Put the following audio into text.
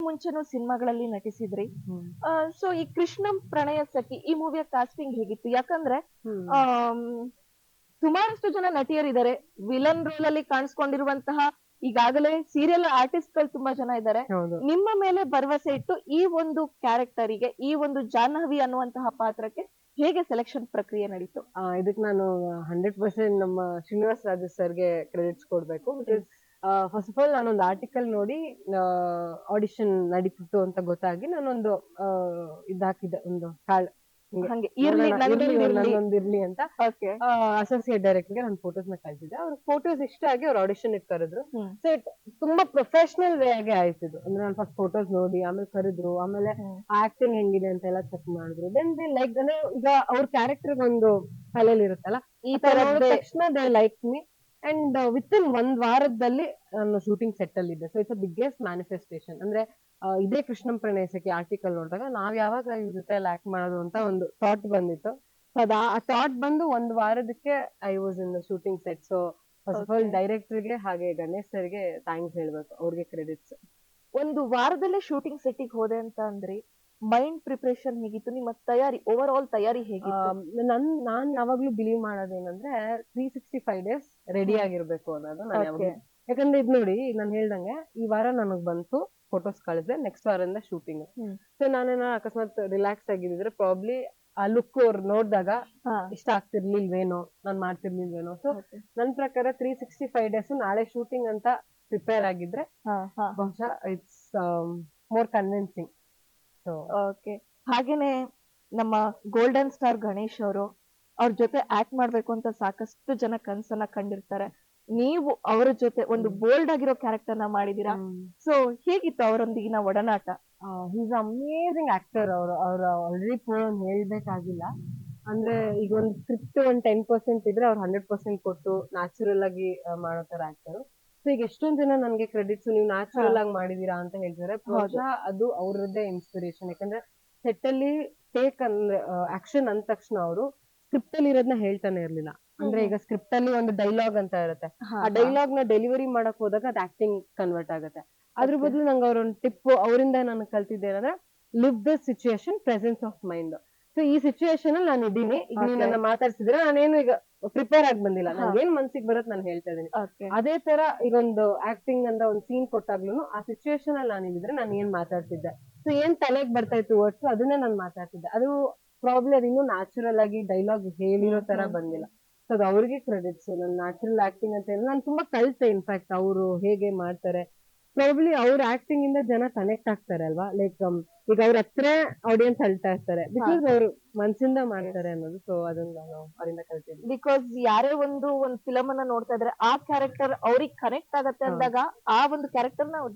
ಮುಂಚೆನೂ ಸಿನಿಮಾಗಳಲ್ಲಿ ನಟಿಸಿದ್ರಿ. ಹ್ಮ್. ಸೊ ಈ ಕೃಷ್ಣಂ ಪ್ರಣಯ ಸಖಿ ಈ ಮೂವಿಯ ಕಾಸ್ಟಿಂಗ್ ಹೇಗಿತ್ತು? ಯಾಕಂದ್ರೆ ಹ್ಮ್. ಆಮ್, ಸುಮಾರಷ್ಟು ಜನ ನಟಿಯರಿದ್ದಾರೆ. ವಿಲನ್ ರೋಲ್ ಅಲ್ಲಿ ಕಾಣಿಸ್ಕೊಂಡಿರುವಂತಹ ಈಗಾಗಲೇ ಸೀರಿಯಲ್ ಆರ್ಟಿಸ್ಟ್ ಗಳು ತುಂಬಾ ಜನ ಇದ್ದಾರೆ. ಹೌದು. ನಿಮ್ಮ ಮೇಲೆ ಭರವಸೆ ಇಟ್ಟು ಈ ಒಂದು ಕ್ಯಾರೆಕ್ಟರಿಗೆ, ಈ ಒಂದು ಜಾಹ್ನವಿ ಅನ್ನುವಂತಹ ಪಾತ್ರಕ್ಕೆ ಹೇಗೆ ಸೆಲೆಕ್ಷನ್ ಪ್ರಕ್ರಿಯೆ ನಡೀತು? ಇದಕ್ಕೆ ನಾನು 100% ನಮ್ಮ ಶ್ರೀನಿವಾಸ್ ರಾಜು ಸರ್ಗೆ ಕ್ರೆಡಿಟ್ಸ್ ಕೊಡ್ಬೇಕು. ಬಿಕಾಸ್ ಫಸ್ಟ್ ಆಫ್ ಆಲ್ ನಾನೊಂದು ಆರ್ಟಿಕಲ್ ನೋಡಿ ಆಡಿಷನ್ ನಡೀತಿತ್ತು ಅಂತ ಗೊತ್ತಾಗಿ ನಾನೊಂದು ಇದಾಕಿದ್ದೆ, ಒಂದು ಹಂಗೆ ಇರ್ಲಿ ನನ್ನೊಂದಿರ್ಲಿ ಅಂತ ಓಕೆ. ಅಸೋಸಿಯೇಟ್ ಡೈರೆಕ್ಟರ್ ಗೆ ನಾನು ಫೋಟೋಸ್ ನ ಕಳ್ಸಿದ್ದೆ. ಅವ್ರ ಫೋಟೋಸ್ ಇಷ್ಟ ಆಗಿ ಅವ್ರು ಆಡಿಷನ್ ಇಟ್ ಕರೆದ್ರು. ಹ್ಮ್. ಸೊ ತುಂಬಾ ಪ್ರೊಫೆಷನಲ್ ವೇ ಆಗಿ ಆಯ್ತಿದ್ದು. ಅಂದ್ರೆ ನಾನು ಫಸ್ಟ್ ಫೋಟೋಸ್ ನೋಡಿ ಆಮೇಲೆ ಕರೆದ್ರು, ಆಮೇಲೆ ಆಕ್ಟಿಂಗ್ ಹೆಂಗಿದೆ ಅಂತ ಎಲ್ಲ ಚೆಕ್ ಮಾಡಿದ್ರು. ದೆನ್ ದೇ ಲೈಕ್, ಅಂದ್ರೆ ಈಗ ಅವ್ರ ಕ್ಯಾರೆಕ್ಟರ್ ಒಂದು ತಲೆಯಲ್ಲಿ ಇರುತ್ತಲ್ಲ, ಈ ತರ ತರದ್ದೇ ತಕ್ಷಣ they like me. And with in 1 ವಾರದಲ್ಲಿ ನಾನು ಶೂಟಿಂಗ್ ಸೆಟ್ ಅಲ್ಲಿ ಇದ್ದೆ. So it's biggest manifestation. ಅಂದ್ರೆ ಇದೇ ಕೃಷ್ಣಂ ಪ್ರಣಯಸಖಿ ಆರ್ಟಿಕಲ್ ನೋಡಿದಾಗ ನಾವ್ ಯಾವಾಗ ಇವ್ರ ಜೊತೆ ಆಕ್ಟ್ ಮಾಡೋದು ಅಂತ ಒಂದು ಥಾಟ್ ಬಂದಿತ್ತು. ಸೊ ಆ ಥಾಟ್ ಬಂದು 1 ವಾರದಕ್ಕೆ I was in the shooting set. So first of all ಡೈರೆಕ್ಟರ್ಗೆ ಹಾಗೆ ಗಣೇಶ್ ಸರ್ಗೆ ಥ್ಯಾಂಕ್ಸ್ ಹೇಳ್ಬೇಕು, ಅವ್ರಿಗೆ ಕ್ರೆಡಿಟ್ಸ್. ಒಂದು ವಾರದಲ್ಲೇ ಶೂಟಿಂಗ್ ಸೆಟ್ಟಿಗೆ ಹೋದೆ ಅಂತ ಅಂದ್ರೆ ಮೈಂಡ್ ಪ್ರಿಪರೇಷನ್ ಹೇಗಿತ್ತು? ನಿಮ್ಮ ತಯಾರಿ, ಓವರ್ ಆಲ್ ತಯಾರಿ ಹೇಗಿತ್ತು? ನಾನ್ ಯಾವಾಗ್ಲೂ ಬಿಲೀವ್ ಮಾಡೋದೇನಂದ್ರೆ 365 days ರೆಡಿ ಆಗಿರ್ಬೇಕು ಅನ್ನೋದು. ನಾನು ಯಾವಾಗ್ಲೂ, ಯಾಕಂದ್ರೆ ಇದ್ ನೋಡಿ, ನಾನು ಹೇಳ್ದಂಗೆ ಈ ವಾರ ನನಗ್ ಬಂತು, ಫೋಟೋಸ್ ಕಳಿಸಿದೆ, ನೆಕ್ಸ್ಟ್ ವಾರದಿಂದ ಶೂಟಿಂಗ್. ಸೊ ನಾನೇನ ಅಕಸ್ಮಾತ್ ರಿಲ್ಯಾಕ್ಸ್ ಆಗಿದ್ರೆ ಪ್ರಾಬ್ಲಿ ಆ ಲುಕ್ ಅವ್ರು ನೋಡಿದಾಗ ಇಷ್ಟ ಆಗ್ತಿರ್ಲಿಲ್ವೇನೋ, ನಾನ್ ಮಾಡ್ತಿರ್ಲಿಲ್ವೇನೋ. ಸೊ ನನ್ ಪ್ರಕಾರ 365 days ನಾಳೆ ಶೂಟಿಂಗ್ ಅಂತ ಪ್ರಿಪೇರ್ ಆಗಿದ್ರೆ ಬಹುಶಃ it's more convincing. So okay. ಹಾಗೇನೆ ನಮ್ಮ ಗೋಲ್ಡನ್ ಸ್ಟಾರ್ ಗಣೇಶ್ ಅವರು, ಅವ್ರ ಜೊತೆ ಆಕ್ಟ್ ಮಾಡ್ಬೇಕು ಅಂತ ಸಾಕಷ್ಟು ಜನ ಕನ್ಸನ್ನ ಕಂಡಿರ್ತಾರೆ. ನೀವು ಅವರ ಜೊತೆ ಒಂದು ಬೋಲ್ಡ್ ಆಗಿರೋ ಕ್ಯಾರೆಕ್ಟರ್ ನ ಮಾಡಿದೀರಾ. ಸೊ ಹೇಗಿತ್ತು ಅವರೊಂದಿಗಿನ ಒಡನಾಟ? Is amazing actor. ಅವ್ರು ಆಲ್ರೆಡಿ ಹೇಳ್ಬೇಕಾಗಿಲ್ಲ. ಅಂದ್ರೆ ಈಗ ಒಂದು ಸ್ಕ್ರಿಪ್ಟ್ ಒಂದು 10% ಇದ್ರೆ ಅವ್ರು 100% ಕೊಟ್ಟು ನ್ಯಾಚುರಲ್ ಆಗಿ ಮಾಡೋ ತರ ಆಕ್ಟರ್. ಸೊ ಈಗ ಎಷ್ಟೊಂದ್ ಜನ ನನ್ಗೆ ಕ್ರೆಡಿಟ್ಸ್, ನೀವು ನ್ಯಾಚುರಲ್ ಆಗಿ ಮಾಡಿದೀರಾ ಅಂತ ಹೇಳ್ತಾರೆ. ಬಹುಶಃ ಅದು ಅವ್ರದ್ದೇ ಇನ್ಸ್ಪಿರೇಷನ್. ಯಾಕಂದ್ರೆ ಸೆಟ್ ಅಲ್ಲಿ ಟೇಕ್ ಅಂದ್ರೆ ಆಕ್ಷನ್ ಅಂದ ತಕ್ಷಣ ಅವರು ಸ್ಕ್ರಿಪ್ಟ್ ಅಲ್ಲಿ ಇರೋದನ್ನ ಹೇಳ್ತಾನೆ ಇರ್ಲಿಲ್ಲ. ಅಂದ್ರೆ ಈಗ ಸ್ಕ್ರಿಪ್ಟ್ ಅಲ್ಲಿ ಒಂದು ಡೈಲಾಗ್ ಅಂತ ಇರುತ್ತೆ, ಆ ಡೈಲಾಗ್ ನ ಡೆಲಿವರಿ ಮಾಡಕ್ ಹೋದಾಗ ಅದು ಆಕ್ಟಿಂಗ್ ಕನ್ವರ್ಟ್ ಆಗುತ್ತೆ. ಅದ್ರ ಬದಲು ನಂಗೆ ಅವ್ರೊಂದು ಟಿಪ್ ಅವರಿಂದ ನಾನು ಕಲ್ತಿದ್ದೇನಂದ್ರೆ live the situation, presence of mind. So ಈ ಸಿಚುಯೇಷನ್ ಅಲ್ಲಿ ನಾನು ಇದ್ದೀನಿ, ಈಗ ನೀವು ನನ್ನ ಮಾತಾಡ್ಸಿದ್ರೆ ನಾನೇನು ಈಗ ಪ್ರಿಪೇರ್ ಆಗಿ ಬಂದಿಲ್ಲ, ನಂಗೆ ಏನ್ ಮನ್ಸಿಗೆ ಬರುತ್ತೆ ನಾನು ಹೇಳ್ತಾ ಇದೀನಿ. ಅದೇ ತರ ಈಗೊಂದು ಆಕ್ಟಿಂಗ್ ಅಂತ ಒಂದು ಸೀನ್ ಕೊಟ್ಟಾಗ್ಲೂ ಆ ಸಿಚುಯೇಷನ್ ಅಲ್ಲಿ ನಾನು ಇದ್ರೆ ನಾನು ಏನ್ ಮಾತಾಡ್ತಿದ್ದೆ, ಸೊ ಏನ್ ತಲೆಗೆ ಬರ್ತಾ ಇತ್ತು ವರ್ಡ್ಸ್ ಅದನ್ನೇ ನಾನು ಮಾತಾಡ್ತಿದ್ದೆ. ಅದು ಪ್ರಾಬ್ಲಮ್, ಅದು ಇನ್ನೂ ನ್ಯಾಚುರಲ್ ಆಗಿ ಡೈಲಾಗ್ ಹೇಳಿರೋ ತರ ಬಂದಿಲ್ಲ. ಸೊ ಅದು ಅವ್ರಿಗೆ ಕ್ರೆಡಿಟ್ಸ್. ನನ್ನ ನ್ಯಾಚುರಲ್ ಆಕ್ಟಿಂಗ್ ಅಂತ ಹೇಳಿ ನಾನು ತುಂಬಾ ಕಲಿತೆ. ಇನ್ಫ್ಯಾಕ್ಟ್ ಅವರು ಹೇಗೆ ಮಾಡ್ತಾರೆ, ಪ್ರಾಬ್ಲಿ ಅವ್ರ ಆಕ್ಟಿಂಗ್ ಇಂದ ಜನ ಕನೆಕ್ಟ್ ಆಗ್ತಾರೆ ಅಲ್ವಾ. ಲೈಕ್ ಈಗ ಅವ್ರ ಹತ್ರ ಆಡಿಯನ್ಸ್ ಅಳ್ತಾ ಇರ್ತಾರೆ ಬಿಕಾಸ್ ಅವ್ರು ಮನ್ಸಿಂದ ಮಾಡ್ತಾರೆ ಅನ್ನೋದು. ಸೊ ಅದನ್ನ ನಾನು ಅವರಿಂದ ಕಲ್ತಿದ್ದೆ. ಬಿಕಾಸ್ ಯಾರೇ ಒಂದು ಫಿಲಮ್ ಅನ್ನ ನೋಡ್ತಾ ಇದ್ರೆ ಆ ಕ್ಯಾರೆಕ್ಟರ್ ಅವ್ರಿಗೆ ಕನೆಕ್ಟ್ ಆಗತ್ತೆ ಅಂದಾಗ ಆ ಒಂದು ಕ್ಯಾರೆಕ್ಟರ್ ನ